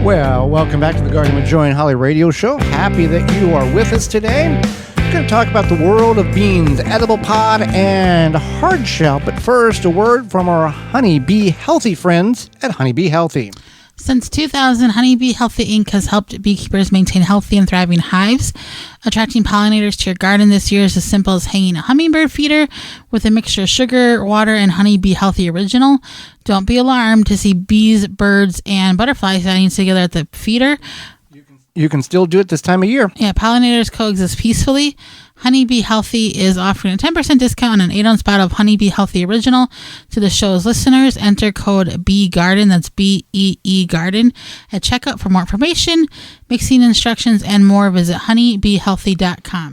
Well, welcome back to the Garden with Joy and Holly radio show. Happy that you are with us today. We're going to talk about the world of beans, edible pod, and hard shell. But first, a word from our Honeybee Healthy friends at Honeybee Healthy. Since 2000, Honeybee Healthy Inc. has helped beekeepers maintain healthy and thriving hives. Attracting pollinators to your garden this year is as simple as hanging a hummingbird feeder with a mixture of sugar, water, and Honeybee Healthy Original. Don't be alarmed to see bees, birds, and butterflies standing together at the feeder. You can still do it this time of year. Yeah, pollinators coexist peacefully. Honeybee Healthy is offering a 10% discount on an 8-ounce bottle of Honeybee Healthy Original to the show's listeners. Enter code BEEGARDEN, that's BEE Garden, at checkout. For more information, mixing instructions, and more, visit honeybeehealthy.com.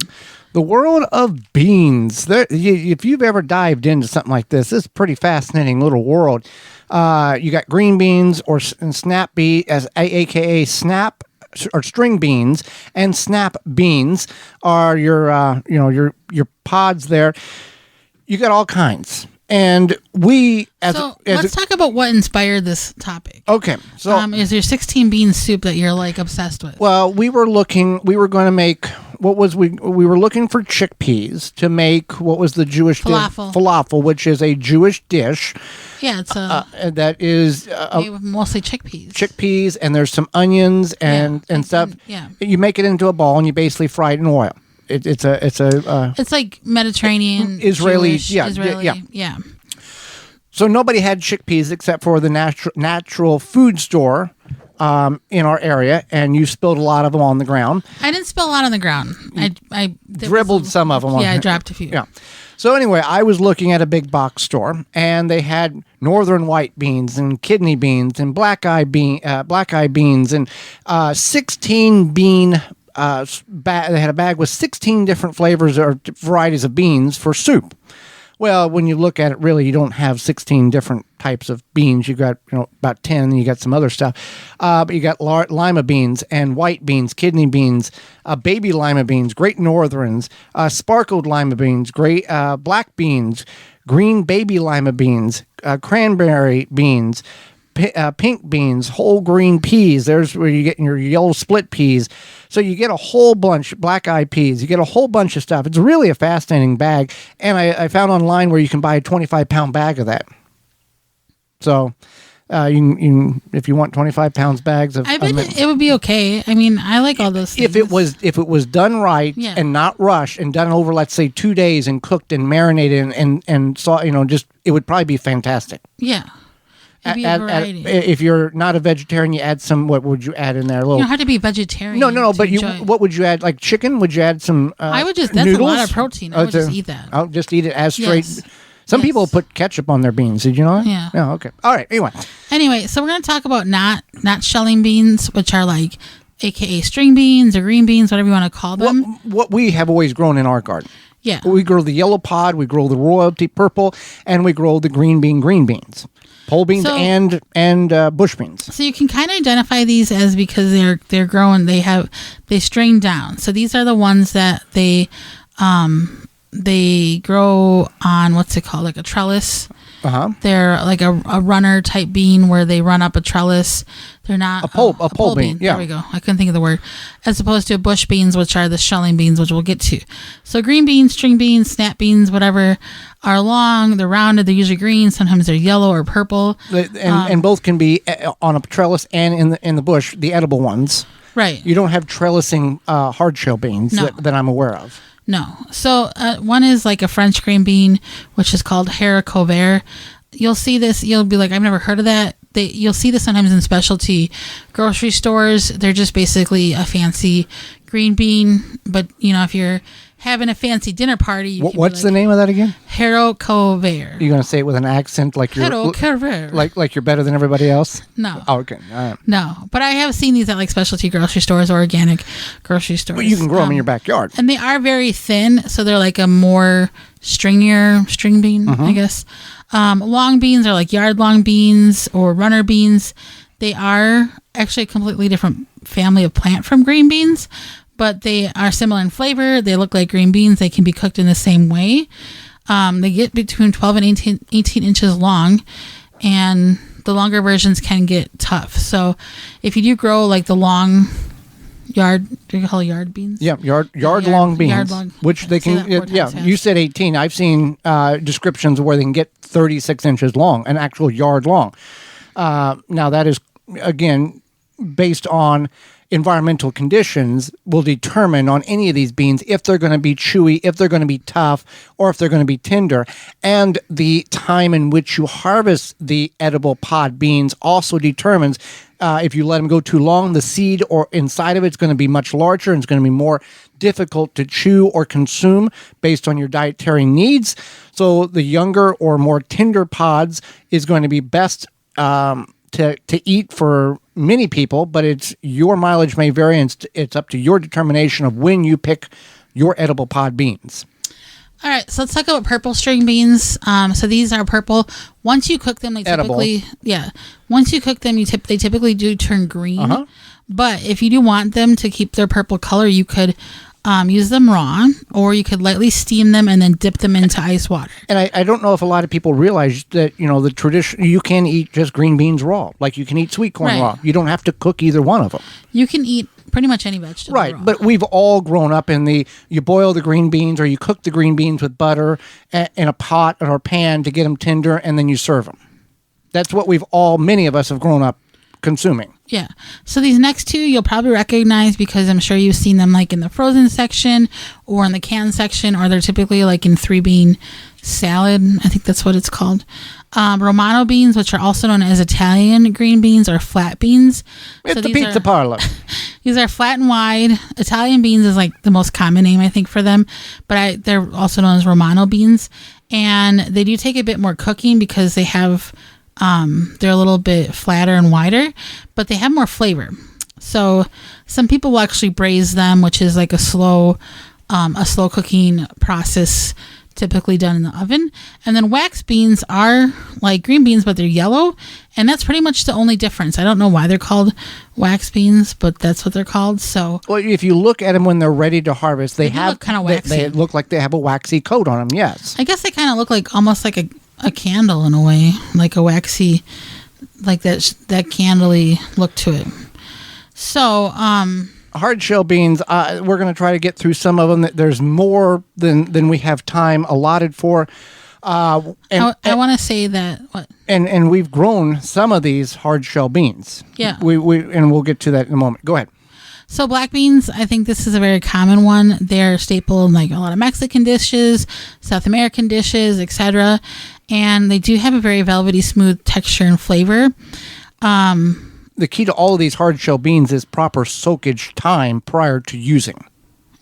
The world of beans. If you've ever dived into something like this is a pretty fascinating little world. You got green beans or snap bee, aka snap or string beans, and snap beans are your pods there. You got all kinds. And let's talk about what inspired this topic. Okay. So is your 16 bean soup that you're like obsessed with? Well, we were going to make, we were looking for chickpeas to make what was the Jewish falafel, which is a Jewish dish. Yeah, it's that is mostly chickpeas. Chickpeas, and there's some onions and stuff. Yeah. You make it into a ball and you basically fry it in oil. It's like Mediterranean, Israeli, Jewish, yeah. So nobody had chickpeas except for the natural food store in our area, and you spilled a lot of them on the ground. I didn't spill a lot on the ground. I dribbled some of them. I dropped a few. Yeah. So anyway, I was looking at a big box store, and they had northern white beans and kidney beans and black eye beans and 16 bean. They had a bag with 16 different flavors or varieties of beans for soup. Well, when you look at it, really, you don't have 16 different types of beans. You got about 10, and you got some other stuff. But you got lima beans and white beans, kidney beans, baby lima beans, great northerns, sparkled lima beans, great black beans, green baby lima beans, cranberry beans, pink beans, whole green peas. There's where you get your yellow split peas. So you get a whole bunch, black-eyed peas. You get a whole bunch of stuff. It's really a fascinating bag. And I found online where you can buy a 25-pound bag of that. So you if you want 25 pounds bags of... I bet it would be okay. I mean, I like all those things. If it was done right and not rushed and done over, let's say, 2 days and cooked and marinated and it would probably be fantastic. Yeah. If you're not a vegetarian, you add some. What would you add in there? You don't have to be vegetarian. No. But what would you add? Like chicken? Would you add some? I would just. That's noodles? A lot of protein. I would just eat that. I'll just eat it as straight. Yes. Some people put ketchup on their beans. Did you know that? Yeah. Yeah. Okay. All right. Anyway, so we're gonna talk about not shelling beans, which are like, AKA string beans or green beans, whatever you want to call them. What we have always grown in our garden. Yeah. We grow the yellow pod, we grow the royalty purple, and we grow the green beans. Pole beans and bush beans. So you can kind of identify these as because they're growing. They string down. So these are the ones that they grow on, what's it called, like a trellis. They're like a runner type bean where they run up a trellis. They're not a pole bean. Yeah, there we go. I couldn't think of the word. As opposed to bush beans, which are the shelling beans, which we'll get to. So green beans, string beans, snap beans, whatever, are long. They're rounded. They're usually green. Sometimes they're yellow or purple. And both can be on a trellis and in the bush. The edible ones. Right. You don't have trellising hard shell beans that I'm aware of. No. So one is like a French green bean, which is called haricot vert. You'll see this. You'll be like, I've never heard of that. You'll see this sometimes in specialty grocery stores. They're just basically a fancy green bean. But, if you're having a fancy dinner party... What's the name of that again? Haricot vert. You're going to say it with an accent like you're... Haricot vert. Like you're better than everybody else? No. Oh, okay. All right. No. But I have seen these at like specialty grocery stores or organic grocery stores. But you can grow them in your backyard. And they are very thin, so they're like a more string bean, I guess. Long beans are like yard long beans or runner beans. They are actually a completely different family of plant from green beans, but they are similar in flavor. They look like green beans. They can be cooked in the same way. They get between 12 and 18 inches long, and the longer versions can get tough. So if you do grow like the long yard, do you call it yard beans? Yeah, yard long beans, yard long, which they can. fast. You said 18. I've seen descriptions where they can get 36 inches long, an actual yard long. Now that is again based on environmental conditions will determine on any of these beans if they're going to be chewy, if they're going to be tough, or if they're going to be tender. And the time in which you harvest the edible pod beans also determines if you let them go too long, the seed or inside of it's going to be much larger and it's going to be more difficult to chew or consume based on your dietary needs. So the younger or more tender pods is going to be best to eat for many people, but it's your mileage may vary, and it's up to your determination of when you pick your edible pod beans. All right, so let's talk about purple string beans. So these are purple. Once you cook them, they typically, once you cook them, they typically do turn green. But if you do want them to keep their purple color, you could use them raw, or you could lightly steam them and then dip them into ice water. And I don't know if a lot of people realize that, the tradition, you can eat just green beans raw, like you can eat sweet corn raw. You don't have to cook either one of them. You can eat pretty much any vegetable raw. But we've all grown up in you boil the green beans or you cook the green beans with butter in a pot or a pan to get them tender, and then you serve them. That's what many of us have grown up consuming. Yeah. So these next two you'll probably recognize because I'm sure you've seen them like in the frozen section or in the canned section, or they're typically like in 3-bean salad. I think that's what it's called. Romano beans, which are also known as Italian green beans or flat beans. It's the pizza parlor. These are flat and wide. Italian beans is like the most common name, I think, for them. But they're also known as Romano beans. And they do take a bit more cooking because they have... they're a little bit flatter and wider, but they have more flavor. So some people will actually braise them, which is like a slow cooking process, typically done in the oven. And then wax beans are like green beans, but they're yellow, and that's pretty much the only difference. I don't know why they're called wax beans, but that's what they're called. So, well, if you look at them when they're ready to harvest, they have kind of waxy. They look like they have a waxy coat on them. Yes, I guess they kind of look like almost like a candle in a way, like a waxy, like that candly look to it. So, hard shell beans, we're going to try to get through some of them. There's more than we have time allotted for. I want to say that what? And we've grown some of these hard shell beans. Yeah. We'll get to that in a moment. Go ahead. So black beans, I think this is a very common one. They're a staple in like a lot of Mexican dishes, South American dishes, etc. And they do have a very velvety, smooth texture and flavor. The key to all of these hard shell beans is proper soakage time prior to using.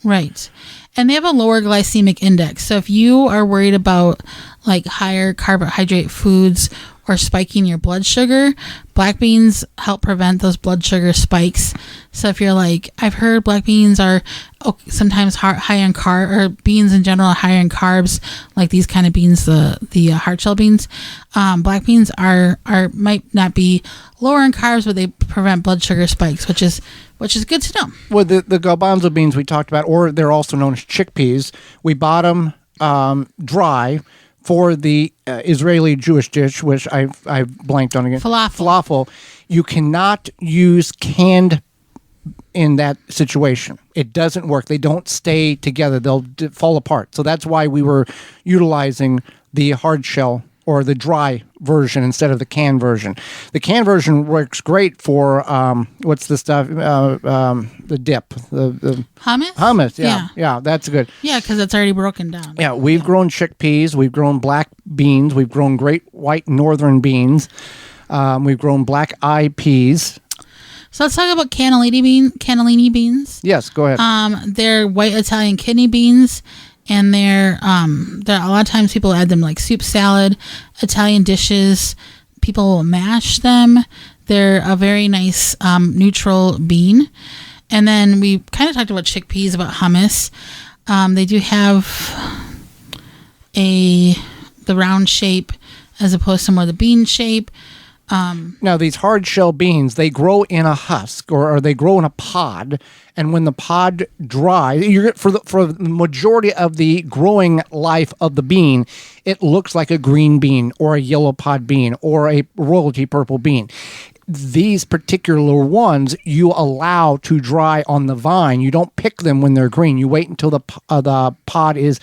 Right. And they have a lower glycemic index. So if you are worried about like higher carbohydrate foods or spiking your blood sugar, black beans help prevent those blood sugar spikes. So if you're like, I've heard black beans are sometimes high in carb, or beans in general are high in carbs, like these kind of beans, the hard shell beans. Black beans are might not be lower in carbs, but they prevent blood sugar spikes, which is good to know. Well, the garbanzo beans we talked about, or they're also known as chickpeas, we bought them dry for the Israeli Jewish dish, which I've blanked on again. Falafel. You cannot use canned in that situation. It doesn't work. They don't stay together. They'll fall apart. So that's why we were utilizing the hard shell or the dry version instead of the canned version. The canned version works great for what's the stuff? The dip, the hummus. Hummus, yeah, that's good. Yeah, because it's already broken down. Yeah, we've grown chickpeas, we've grown black beans, we've grown great white northern beans, we've grown black eye peas. So let's talk about cannellini beans. Yes, go ahead. They're white Italian kidney beans. And they're a lot of times people add them like soup, salad, Italian dishes. People will mash them. They're a very nice neutral bean. And then we kind of talked about chickpeas, about hummus. They do have the round shape as opposed to more the bean shape. Now, these hard shell beans, they grow in a husk or they grow in a pod. And when the pod dries, for the majority of the growing life of the bean, it looks like a green bean or a yellow pod bean or a royalty purple bean. These particular ones you allow to dry on the vine. You don't pick them when they're green. You wait until the pod is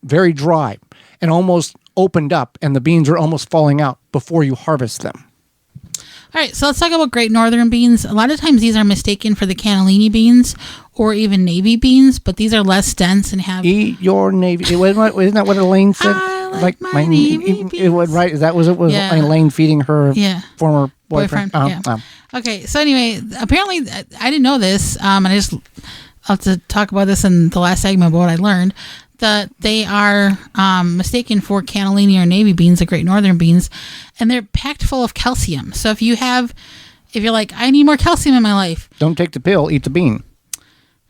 very dry and almost opened up and the beans are almost falling out before you harvest them. All right, so let's talk about Great Northern beans. A lot of times these are mistaken for the cannellini beans or even navy beans, but these are less dense and have... Eat your navy... Isn't that what Elaine said? I like my navy beans. It was, right? That was Yeah. Elaine feeding her former boyfriend? Okay, so anyway, apparently, I didn't know this, and I'll have to talk about this in the last segment about what I learned, that they are mistaken for cannellini or navy beans, the Great Northern beans, and they're packed full of calcium. So if you're like, I need more calcium in my life. Don't take the pill, eat the bean.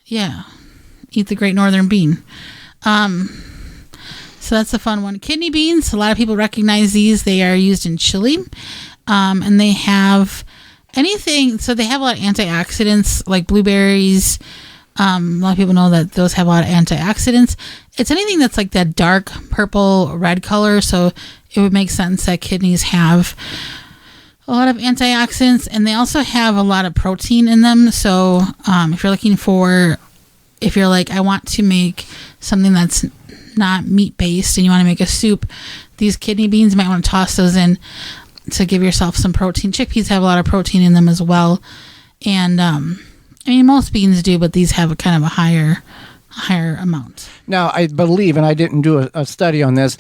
Yeah, eat the Great Northern bean. So that's a fun one. Kidney beans, a lot of people recognize these. They are used in chili, and they have so they have a lot of antioxidants like blueberries. A lot of people know that those have a lot of antioxidants. It's anything that's like that dark purple, red color. So it would make sense that kidneys have a lot of antioxidants, and they also have a lot of protein in them. So if you're like, I want to make something that's not meat based and you want to make a soup, these kidney beans, you might want to toss those in to give yourself some protein. Chickpeas have a lot of protein in them as well. And, most beans do, but these have a kind of a higher amount. Now, I believe, and I didn't do a study on this,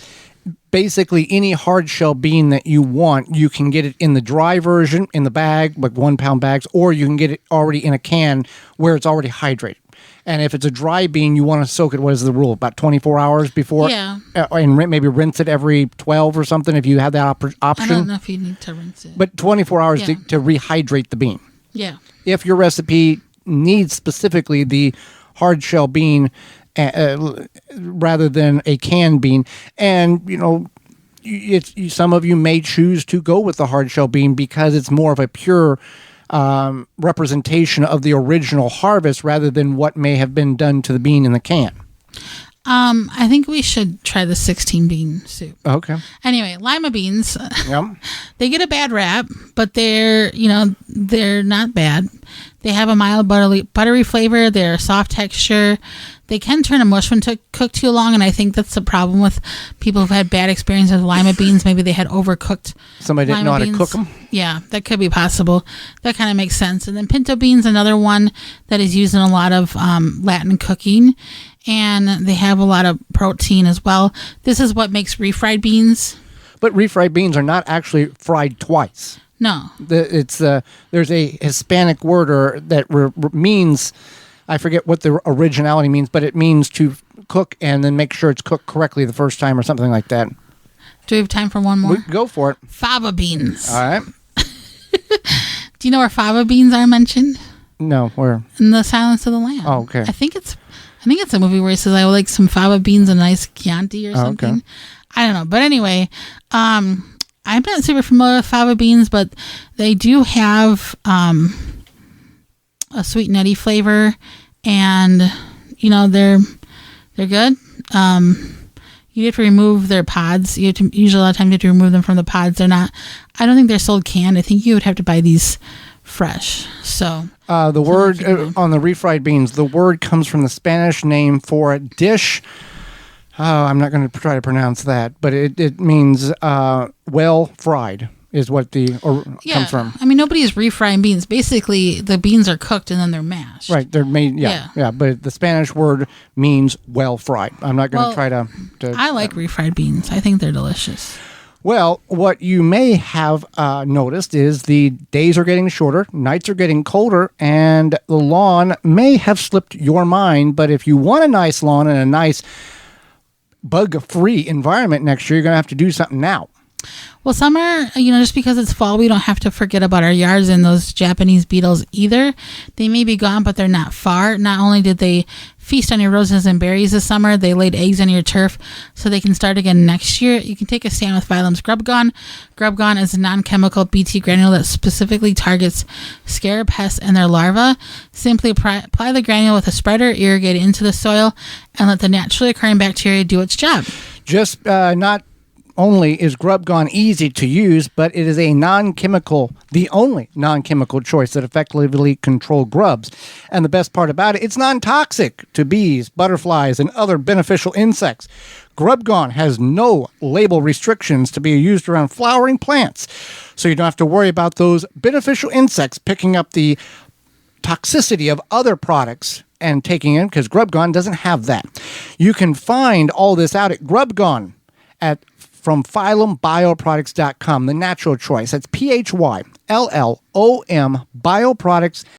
basically any hard shell bean that you want, you can get it in the dry version, in the bag, like 1 pound bags, or you can get it already in a can where it's already hydrated. And if it's a dry bean, you want to soak it, what is the rule, about 24 hours before? Yeah. And maybe rinse it every 12 or something if you have that option. I don't know if you need to rinse it. But 24 hours to rehydrate the bean. Yeah. If your recipe needs specifically the hard shell bean rather than a canned bean, and some of you may choose to go with the hard shell bean because it's more of a pure representation of the original harvest rather than what may have been done to the bean in the can. I think we should try the 16 bean soup. Okay. Anyway, lima beans. Yep. They get a bad rap, but they're not bad. They have a mild buttery flavor. They're a soft texture. They can turn to mush when cooked too long, and I think that's the problem with people who've had bad experiences with lima beans. Maybe they had overcooked. Somebody didn't know how to cook them? Yeah, that could be possible. That kind of makes sense. And then pinto beans, another one that is used in a lot of Latin cooking, and they have a lot of protein as well. This is what makes refried beans. But refried beans are not actually fried twice. No. There's a Hispanic word that means, I forget what the originality means, but it means to cook and then make sure it's cooked correctly the first time or something like that. Do we have time for one more? Go for it. Fava beans. All right. Do you know where fava beans are mentioned? No, where? In The Silence of the Lambs. Oh, okay. I think it's a movie where he says, I would like some fava beans and a nice Chianti or something. Okay. I don't know. But anyway, I'm not super familiar with fava beans, but they do have a sweet nutty flavor, and they're good. You have to remove their pods. Usually a lot of times you have to remove them from the pods. I don't think they're sold canned. I think you would have to buy these fresh. So the word on the refried beans, the word comes from the Spanish name for a dish. I'm not going to try to pronounce that, but it means well fried is what comes from. I mean, nobody is refrying beans. Basically, the beans are cooked and then they're mashed. Right, they're made. Yeah. But the Spanish word means well fried. I'm not going to try to. I like refried beans. I think they're delicious. Well, what you may have noticed is the days are getting shorter, nights are getting colder, and the lawn may have slipped your mind. But if you want a nice lawn and a nice bug-free environment next year, you're going to have to do something now. Well, summer, just because it's fall, we don't have to forget about our yards and those Japanese beetles either. They may be gone, but they're not far. Not only did they feast on your roses and berries this summer, they laid eggs on your turf so they can start again next year. You can take a stand with Phylum's Grub Gone. Grub Gone is a non-chemical BT granule that specifically targets scarab pests and their larvae. Simply apply the granule with a spreader, irrigate it into the soil, and let the naturally occurring bacteria do its job. Just not only is Grub Gone easy to use, but it is the only non-chemical choice that effectively control grubs. And the best part about it, it's non-toxic to bees, butterflies, and other beneficial insects. Grub Gone has no label restrictions to be used around flowering plants, so you don't have to worry about those beneficial insects picking up the toxicity of other products and taking in, because Grub Gone doesn't have that. You can find all this out at Grub Gone from PhylumBioproducts.com, the natural choice. That's PhylLLOM bioproducts.com.